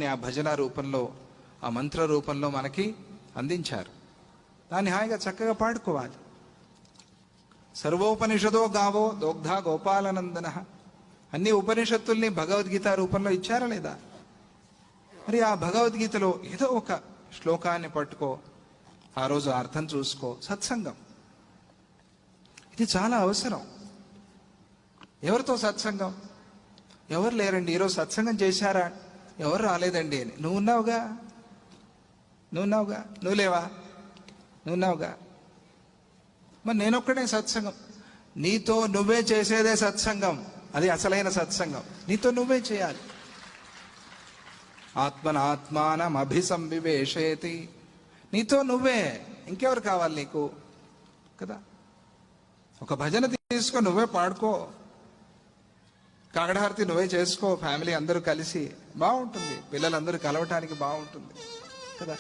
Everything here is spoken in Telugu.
ఆ భజన రూపంలో, ఆ మంత్ర రూపంలో మనకి అందించారు. దాన్ని హాయిగా చక్కగా పాడుకోవాలి. సర్వోపనిషదో గావో దోగ్ధ గోపాలనందన, అన్ని ఉపనిషత్తుల్ని భగవద్గీత రూపంలో ఇచ్చారా లేదా? మరి ఆ భగవద్గీతలో ఏదో ఒక శ్లోకాన్ని పట్టుకో, ఆ రోజు అర్థం చూసుకో. సత్సంగం ఇది చాలా అవసరం. ఎవరితో సత్సంగం? ఎవరు లేరండి. ఈరోజు సత్సంగం చేశారా? ఎవరు రాలేదండి అని. నువ్వున్నావుగా, నువ్వు లేవా? నువ్వున్నావుగా. మరి నేనొక్కడే సత్సంగం. నీతో నువ్వే చేసేదే సత్సంగం. అది అసలైన సత్సంగం. నీతో నువ్వే చేయాలి. ఆత్మనాత్మానం అభిసంవివేశయతి. నీతో నువ్వే, ఇంకెవరు కావాలి నీకు కదా? ఒక భజన తీసుకో, నువ్వే పాడుకో, కాగడహారతి నువ్వే చేసుకో, ఫ్యామిలీ అందరూ కలిసి బాగుంటుంది. పిల్లలందరూ కలవటానికి బాగుంటుంది కదా.